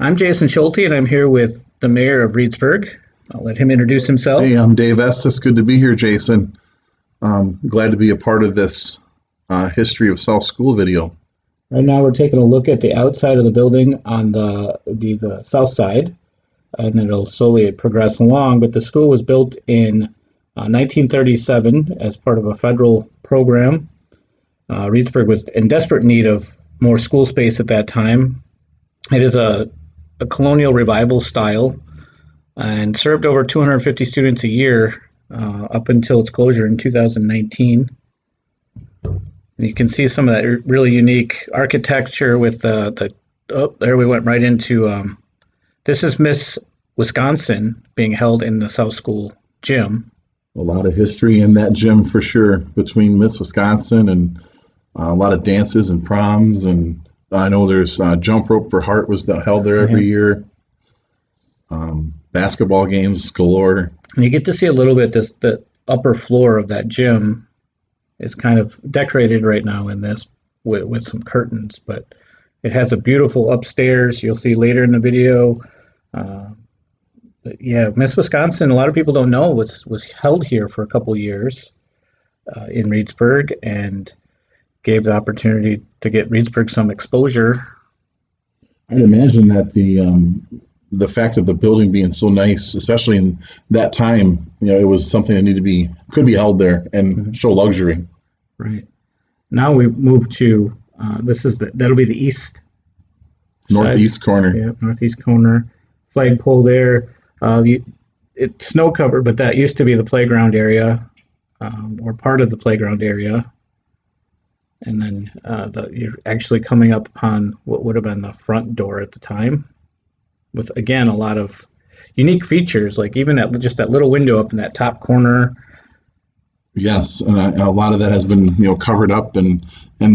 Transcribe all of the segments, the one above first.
I'm Jason Schulte, and I'm here with the mayor of Reedsburg. I'll let him introduce himself. Hey, I'm Dave Estes. Good to be here, Jason. Glad to be a part of this History of South School video. Right now, we're taking a look at the outside of the building on the south side, and then it'll slowly progress along. But the school was built in 1937 as part of a federal program. Reedsburg was in desperate need of more school space at that time. It is a Colonial Revival style and served over 250 students a year up until its closure in 2019. And you can see some of that really unique architecture with there we went right into, this is Miss Wisconsin being held in the South School gym. A lot of history in that gym for sure, between Miss Wisconsin and a lot of dances and proms, and I know there's jump rope for Hart was held there every year. Basketball games galore. And you get to see a little bit the upper floor of that gym is kind of decorated right now in this with some curtains, but it has a beautiful upstairs. You'll see later in the video. But yeah, Miss Wisconsin, a lot of people don't know, was held here for a couple years in Reedsburg, and gave the opportunity to get Reedsburg some exposure. I'd imagine that the fact of the building being so nice, especially in that time, it was something that could be held there and show luxury. Right. Now we move to that'll be the northeast corner. Yeah, northeast corner. Flagpole there. It's snow covered, but that used to be the playground area, or part of the playground area. And then you're actually coming up on what would have been the front door at the time, with, again, a lot of unique features, like even just that little window up in that top corner. Yes, and a lot of that has been covered up and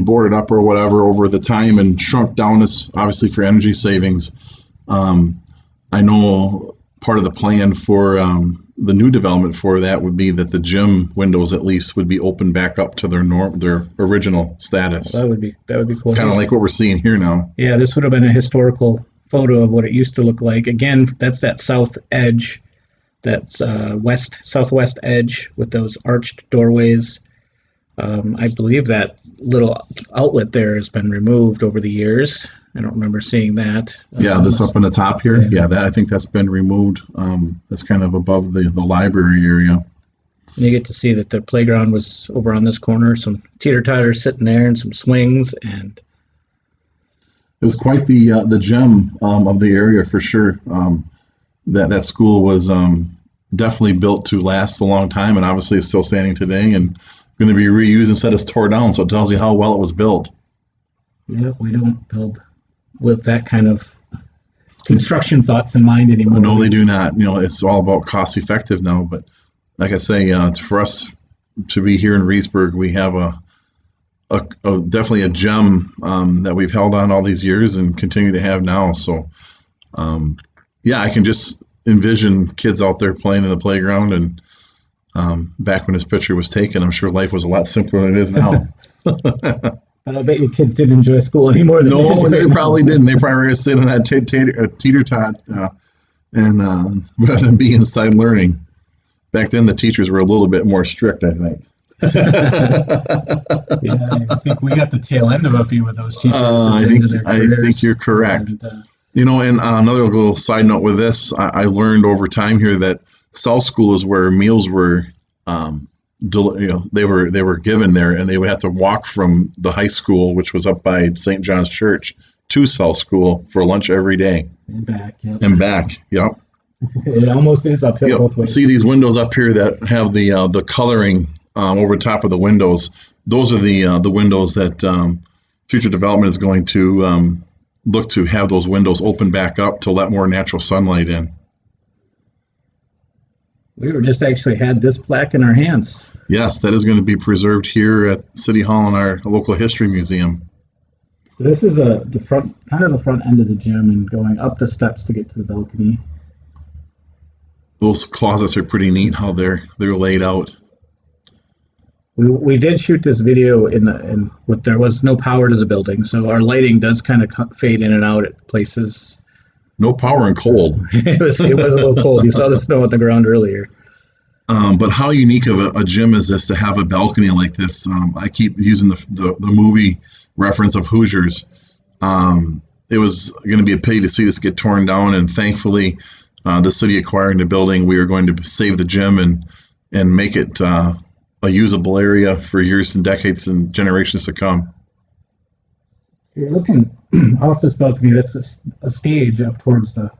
boarded up or whatever over the time and shrunk down, as obviously for energy savings. I know part of the plan for the new development for that would be that the gym windows at least would be opened back up to their original status. That would be cool. Kind of like what we're seeing here now. Yeah, this would have been a historical photo of what it used to look like. Again, that's that south edge, that's southwest edge with those arched doorways. I believe that little outlet there has been removed over the years. I don't remember seeing that. Yeah, this up in the top here. Yeah, I think that's been removed. That's kind of above the library area. And you get to see that the playground was over on this corner. Some teeter-totters sitting there and some swings, and it was quite the gem of the area for sure. That school was definitely built to last a long time, and obviously it's still standing today and going to be reused instead of tore down. So it tells you how well it was built. Yeah, we don't build with that kind of construction thoughts in mind anymore. No, they do not. It's all about cost effective now. But like I say, for us to be here in Reedsburg, we have definitely a gem that we've held on all these years and continue to have now. So, I can just envision kids out there playing in the playground. And back when this picture was taken, I'm sure life was a lot simpler than it is now. I bet your kids didn't enjoy school anymore. No, they probably didn't. They probably were going to sit on that teeter-tot rather than be inside learning. Back then, the teachers were a little bit more strict, I think. Yeah, I think we got the tail end of a few of those teachers. I think you're correct. And another little side note with this, I learned over time here that South School is where meals were they were given there, and they would have to walk from the high school, which was up by St. John's Church, to South School for lunch every day. And back. Yep. And back. Yep. It almost is uphill both ways. See these windows up here that have the coloring over top of the windows. Those are the windows that future development is going to look to have those windows open back up to let more natural sunlight in. We were just actually had this plaque in our hands. Yes, that is going to be preserved here at City Hall in our local history museum. So this is the front end of the gym, and going up the steps to get to the balcony. Those closets are pretty neat how they're laid out. We did shoot this video there was no power to the building, so our lighting does kind of fade in and out at places. No power and cold. It was a little cold. You saw the snow on the ground earlier. But how unique of a gym is this to have a balcony like this? I keep using the movie reference of Hoosiers. It was going to be a pity to see this get torn down, and thankfully, the city acquiring the building, we are going to save the gym and make it a usable area for years and decades and generations to come. You're looking off this balcony. That's a stage up towards to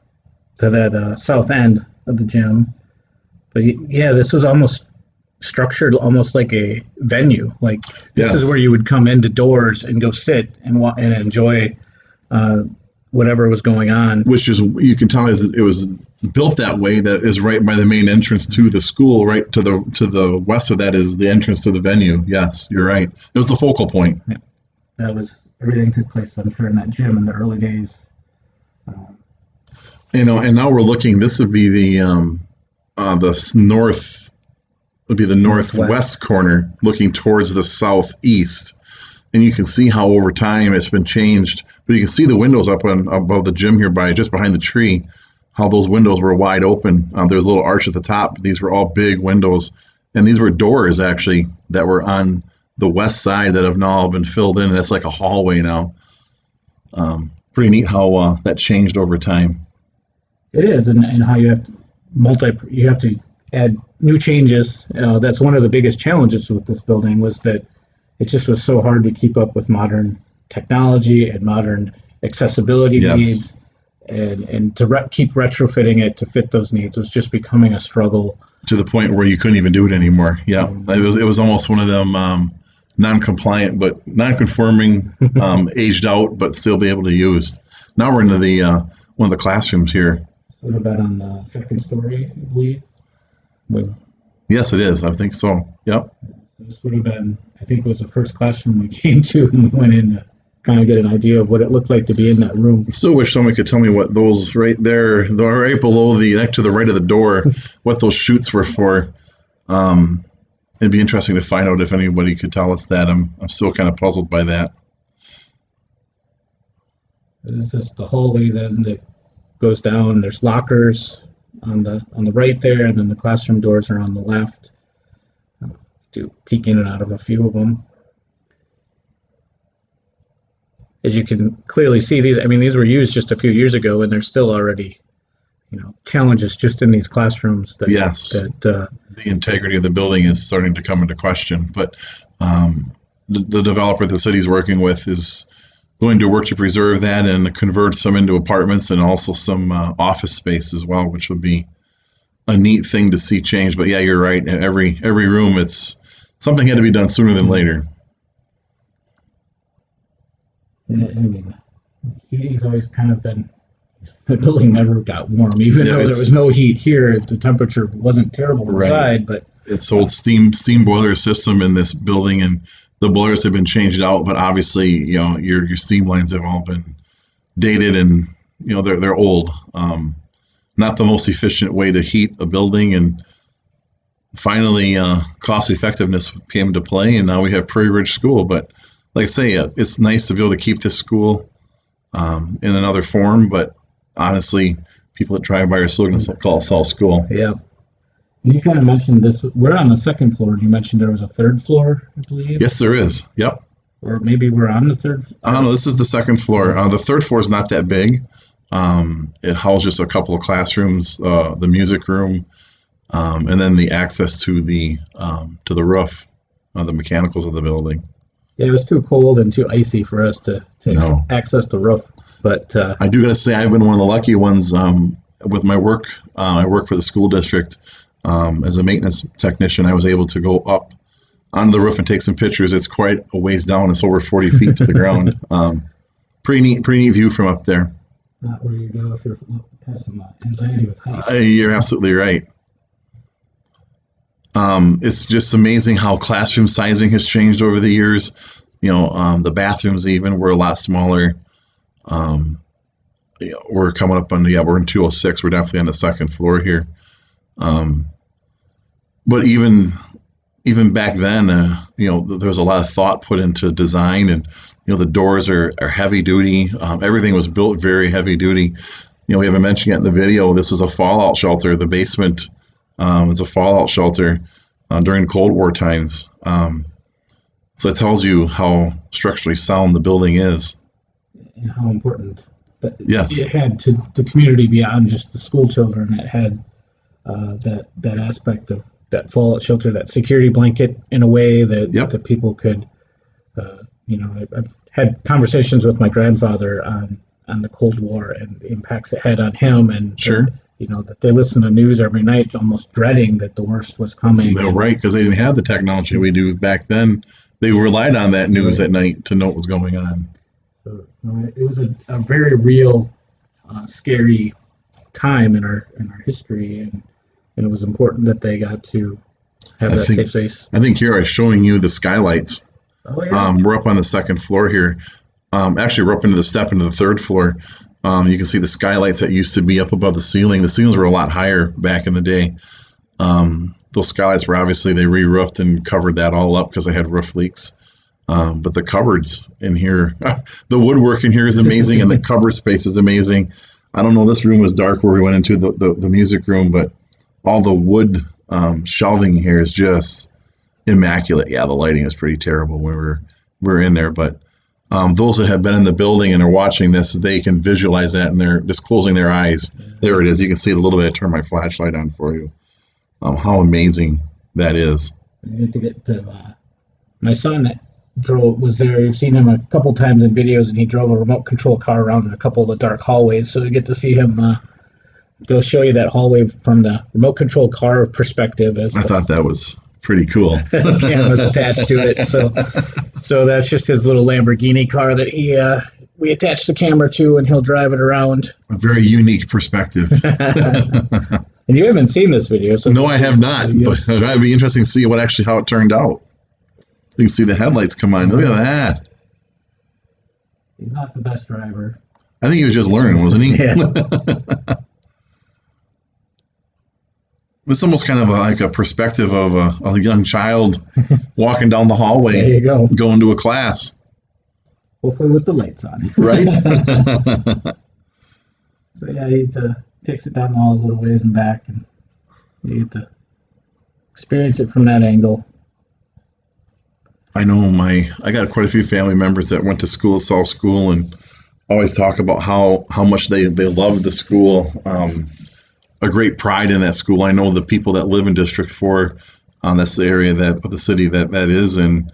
that south end of the gym. But yeah, this was almost structured almost like a venue. Like this is Yes. where you would come into doors and go sit and enjoy whatever was going on. Which is, you can tell, is it was built that way. That is right by the main entrance to the school. Right to the west of that is the entrance to the venue. Yes, you're right. It was the focal point. Yeah, that was everything took place, I'm sure, in that gym in the early days. And now we're looking. This would be the north. Would be the northwest corner, looking towards the southeast. And you can see how over time it's been changed. But you can see the windows up above the gym here, just behind the tree, how those windows were wide open. There's a little arch at the top. These were all big windows. And these were doors, actually, that were on the west side that have now been filled in. And it's like a hallway now. Pretty neat how that changed over time. It is, and how you have to add new changes. That's one of the biggest challenges with this building, was that it just was so hard to keep up with modern technology and modern accessibility Yes. needs, and to keep retrofitting it to fit those needs was just becoming a struggle. To the point where you couldn't even do it anymore. Yeah, it was almost one of them non-compliant, but non-conforming, aged out, but still be able to use. Now we're into the one of the classrooms here. This would have been on the second story, I believe. Yes, it is. I think so. Yep. So this would have been, I think it was the first classroom we came to, and we went in to kind of get an idea of what it looked like to be in that room. I still wish someone could tell me what those right there, right below next to the right of the door, what those chutes were for. It'd be interesting to find out if anybody could tell us that. I'm still kind of puzzled by that. This is just the hallway then that goes down. There's lockers on the right there, and then the classroom doors are on the left. Do peek in and out of a few of them. As you can clearly see, these were used just a few years ago, and there's still already, challenges just in these classrooms. Yes. The integrity of the building is starting to come into question, but the developer the city's working with is going to work to preserve that and convert some into apartments and also some office space as well, which would be a neat thing to see change. But yeah, you're right. Every room, it's something had to be done sooner than later. Heating's always kind of been, the building never got warm, even though there was no heat here. The temperature wasn't terrible inside, but it's old steam boiler system in this building, and the boilers have been changed out. But obviously, your steam lines have all been dated, and they're old. Not the most efficient way to heat a building, and finally, cost effectiveness came into play, and now we have Prairie Ridge School. But like I say, it's nice to be able to keep this school in another form, but honestly, people that drive by are still going to call it South School. Yeah. And you kind of mentioned this. We're on the second floor, and you mentioned there was a third floor, I believe. Yes, there is. Yep. Or maybe we're on the third. No, this is the second floor. The third floor is not that big. It houses a couple of classrooms, the music room, and then the access to the roof, the mechanicals of the building. Yeah, it was too cold and too icy for us to access the roof. But I do got to say, I've been one of the lucky ones with my work. I work for the school district as a maintenance technician. I was able to go up onto the roof and take some pictures. It's quite a ways down. It's over 40 feet to the ground. Pretty neat view from up there. Not where you go if you're have some anxiety with heights. You're absolutely right. It's just amazing how classroom sizing has changed over the years. The bathrooms even were a lot smaller. We're coming up on we're in 206. We're definitely on the second floor here. But even back then, there was a lot of thought put into design, and the doors are heavy duty. Everything was built very heavy duty. we haven't mentioned yet in the video, this is a fallout shelter. The basement is a fallout shelter during Cold War times. So it tells you how structurally sound the building is. And how important that Yes. it had to the community beyond just the school children. It had that aspect of that fallout shelter, that security blanket in a way that, Yep. that people could, I've had conversations with my grandfather on the Cold War and the impacts it had on him, and Sure. that they listen to news every night, almost dreading that the worst was coming. They're right, because they didn't have the technology we do back then. They relied on that news at night to know what was going on. So it was a very real, scary time in our history, and it was important that they got to have that safe space. I think here I'm showing you the skylights. Oh yeah. We're up on the second floor here. Actually, we're up into the third floor. You can see the skylights that used to be up above the ceiling. The ceilings were a lot higher back in the day. Those skylights were obviously, they re-roofed and covered that all up because they had roof leaks. But the cupboards in here, the woodwork in here is amazing, and the cupboard space is amazing. I don't know, this room was dark where we went into the music room, but all the wood shelving here is just immaculate. Yeah, the lighting is pretty terrible when we're in there, but those that have been in the building and are watching this, they can visualize that, and they're just closing their eyes. There it is. You can see it a little bit. I turn my flashlight on for you. How amazing that is. I had to get to my son that was there. You've seen him a couple times in videos, and he drove a remote control car around in a couple of the dark hallways. So you get to see him go show you that hallway from the remote control car perspective. I thought that was pretty cool. The camera's attached to it, so that's just his little Lamborghini car that we attach the camera to, and he'll drive it around. A very unique perspective. And you haven't seen this video, so no, I have not. But it'd be interesting to see how it turned out. You can see the headlights come on. Look at that. He's not the best driver. I think he was just learning, wasn't he? Yeah. It's almost kind of like a perspective of a young child walking down the hallway. There you go. Going to a class. Hopefully with the lights on. Right? So yeah, he takes it down all a little ways and back, and you get to experience it from that angle. I know I got quite a few family members that went to school, South School, and always talk about how much they loved the school. A great pride in that school. I know the people that live in District 4, that's the area of the city that is, and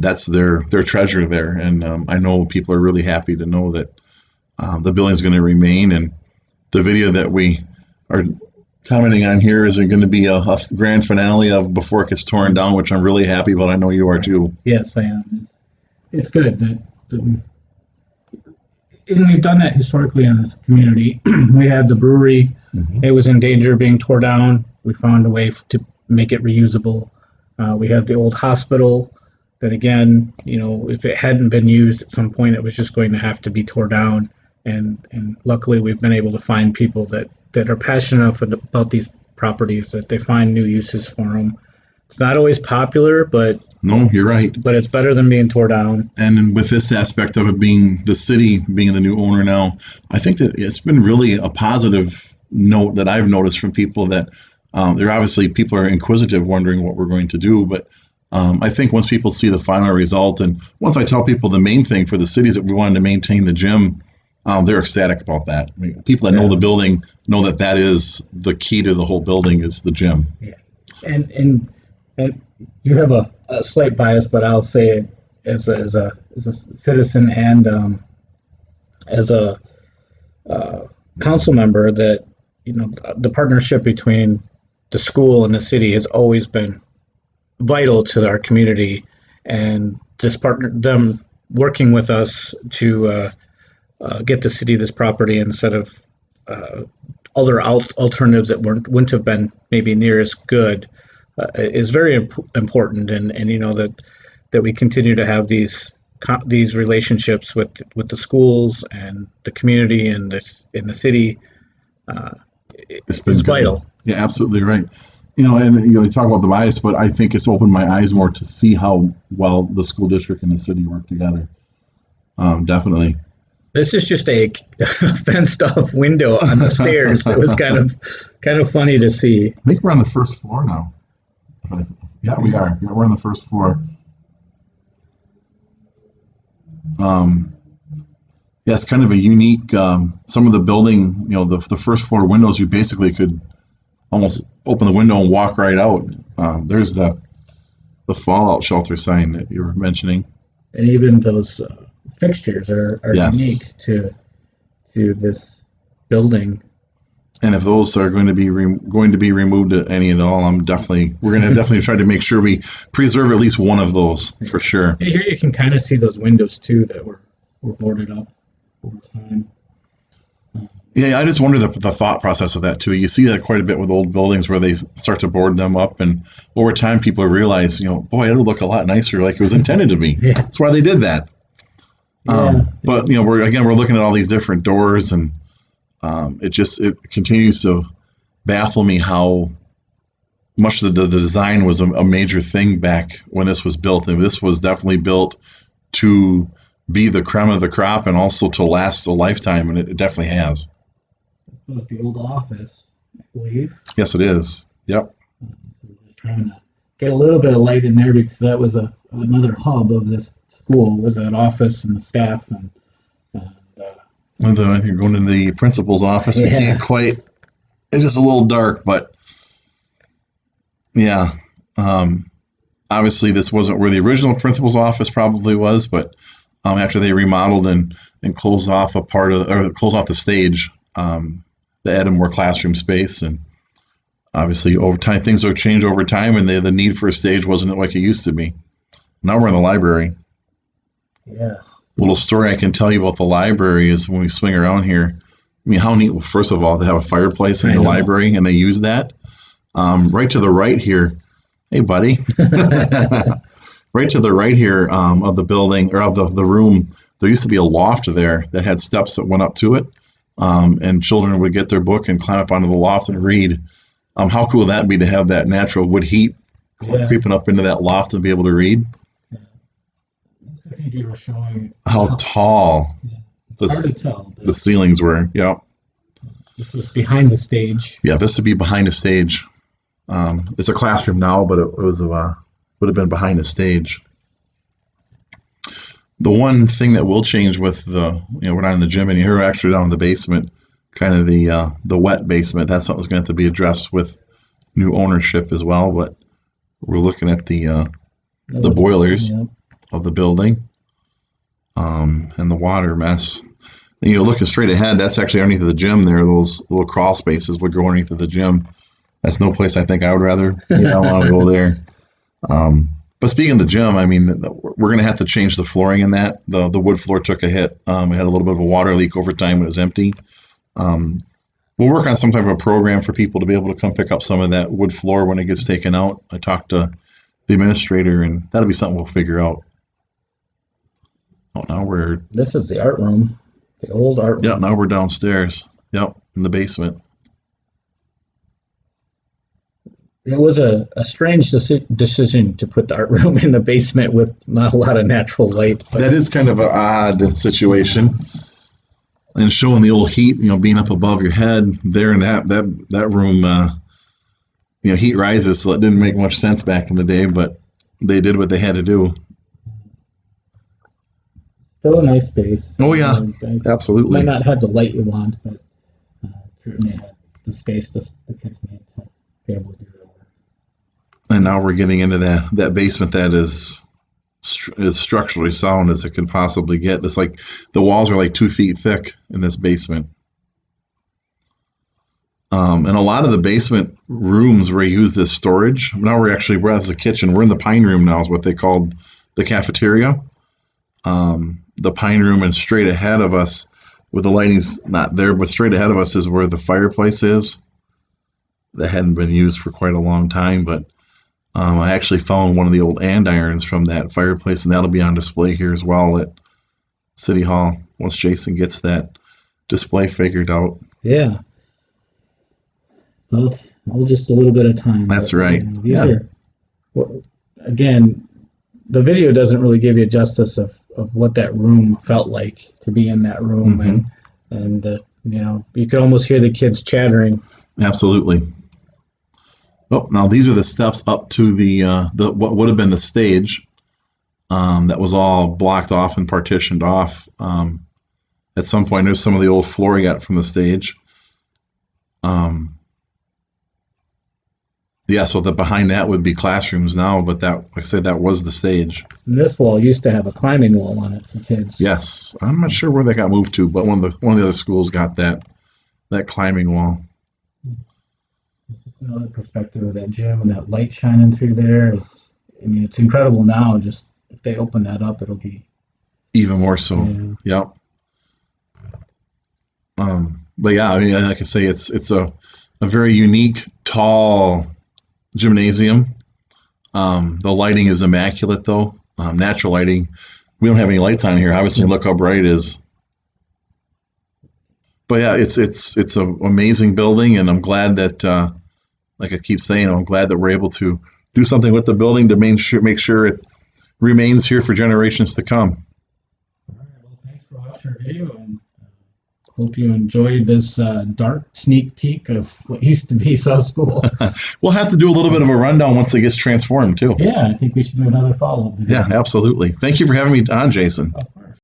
that's their treasure there. And I know people are really happy to know that the building is going to remain. And the video that we are commenting on here is going to be a grand finale of before it gets torn down, which I'm really happy about. I know you are too. Yes, I am. It's good that we've done that historically in this community. We had the brewery. Mm-hmm. It was in danger of being torn down. We found a way to make it reusable. We had the old hospital that, again, if it hadn't been used at some point, it was just going to have to be torn down. And luckily, we've been able to find people that are passionate enough about these properties that they find new uses for them. It's not always popular, but no, you're right. But it's better than being torn down. And with this aspect of it being the city being the new owner now, I think that it's been really a positive note that I've noticed from people that they're obviously people are inquisitive, wondering what we're going to do. But I think once people see the final result, and once I tell people the main thing for the city is that we wanted to maintain the gym, they're ecstatic about that. I mean, people that know the building know that is the key to the whole building is the gym. Yeah, and you have a slight bias, but I'll say it as a citizen and as a council member that the partnership between the school and the city has always been vital to our community, and them working with us to get the city this property instead of other alternatives that wouldn't have been maybe near as good is very important, and that we continue to have these relationships with the schools and the community and in the city. It's vital. Yeah, absolutely right. You talk about the bias, but I think it's opened my eyes more to see how well the school district and the city work together. Definitely. This is just a fenced off window on the stairs. It was kind of funny to see. I think we're on the first floor now. Yeah, we are. Yeah, we're on the first floor. Yeah, it's kind of a unique. Some of the building, the first floor windows, you basically could almost open the window and walk right out. There's the fallout shelter sign that you were mentioning. And even those fixtures are Yes. unique to this building. And if those are going to be removed at any at all, we're going to definitely try to make sure we preserve at least one of those for sure. And here you can kind of see those windows too that were boarded up over time. Yeah, I just wonder the thought process of that too. You see that quite a bit with old buildings where they start to board them up, and over time people realize, boy, it'll look a lot nicer like it was intended to be. Yeah. That's why they did that. But we're looking at all these different doors, and it continues to baffle me how much the design was a major thing back when this was built, and this was definitely built to be the creme of the crop and also to last a lifetime, and it definitely has. This was the old office, I believe. Yes, it is. Yep. So we're just trying to get a little bit of light in there because that was another hub of this school, was that office and the staff. And I think going into the principal's office, we can't quite. It's just a little dark, but yeah. Obviously, this wasn't where the original principal's office probably was, but after they remodeled and closed off closed off the stage, they added more classroom space, and obviously over time things have changed over time, and the need for a stage wasn't like it used to be. Now we're in the library. Yes. Little story I can tell you about the library is when we swing around here. I mean, how neat! Well, first of all, they have a fireplace in the library, and they use that. Right to the right here, hey buddy. Right to the right here of the building or of the room, there used to be a loft there that had steps that went up to it, and children would get their book and climb up onto the loft and read. How cool would that be to have that natural wood heat creeping up into that loft and be able to read? Yeah. I think you were showing how tall hard to tell, the ceilings were. Yeah. This was behind the stage. Yeah, this would be behind the stage. It's a classroom now, but it was would have been behind the stage. The one thing that will change with we're not in the gym and you're actually down in the basement, kind of the wet basement. That's something that's going to have to be addressed with new ownership as well. But we're looking at the boilers of the building, and the water mess. And, looking straight ahead, that's actually underneath the gym there. Those little crawl spaces would go underneath of the gym. That's no place I think I would rather. I don't want to go there. But speaking of the gym, I mean, we're going to have to change the flooring in that. The wood floor took a hit. It had a little bit of a water leak over time when it was empty. We'll work on some type of a program for people to be able to come pick up some of that wood floor when it gets taken out. I talked to the administrator, and that'll be something we'll figure out. Oh, now This is the art room, the old art room. Yeah, now we're downstairs. Yep, in the basement. It was a strange decision to put the art room in the basement with not a lot of natural light. But that is kind of an odd situation. And showing the old heat, being up above your head there in that room, heat rises, so it didn't make much sense back in the day, but they did what they had to do. Still a nice space. Oh yeah, absolutely. Might not have the light you want, but certainly had the space the kids need to be able to do their work. And now we're getting into that basement that is as structurally sound as it could possibly get. It's like the walls are like 2 feet thick in this basement. And a lot of the basement rooms where you use this storage, now we're at the kitchen. We're in the pine room now is what they called the cafeteria. The pine room, and straight ahead of us, with the lighting's not there, but straight ahead of us is where the fireplace is. That hadn't been used for quite a long time, but I actually found one of the old andirons from that fireplace, and that'll be on display here as well at City Hall once Jason gets that display figured out. Yeah. Well, just a little bit of time. That's right. These are, again, the video doesn't really give you justice of what that room felt like to be in that room, and you could almost hear the kids chattering. Absolutely. Oh, now these are the steps up to the what would have been the stage that was all blocked off and partitioned off. At some point, there's some of the old floor you got from the stage. Yeah, so behind that would be classrooms now, but that, like I said, that was the stage. And this wall used to have a climbing wall on it for kids. Yes, I'm not sure where that got moved to, but one of the other schools got that climbing wall. Just another perspective of that gym and that light shining through there is, I mean, it's incredible now. Just if they open that up, it'll be even more so. Yeah. Yep. But yeah, I mean, like I say, it's a very unique, tall gymnasium. The lighting is immaculate, though. Natural lighting. We don't have any lights on here. Obviously, look how bright it is. But yeah, it's an amazing building, and I'm glad that, like I keep saying, I'm glad that we're able to do something with the building to make sure it remains here for generations to come. All right. Well, thanks for watching our video, and hope you enjoyed this dark sneak peek of what used to be South School. We'll have to do a little bit of a rundown once it gets transformed, too. Yeah, I think we should do another follow-up video. Yeah, absolutely. Thank you for having me on, Jason. Of course.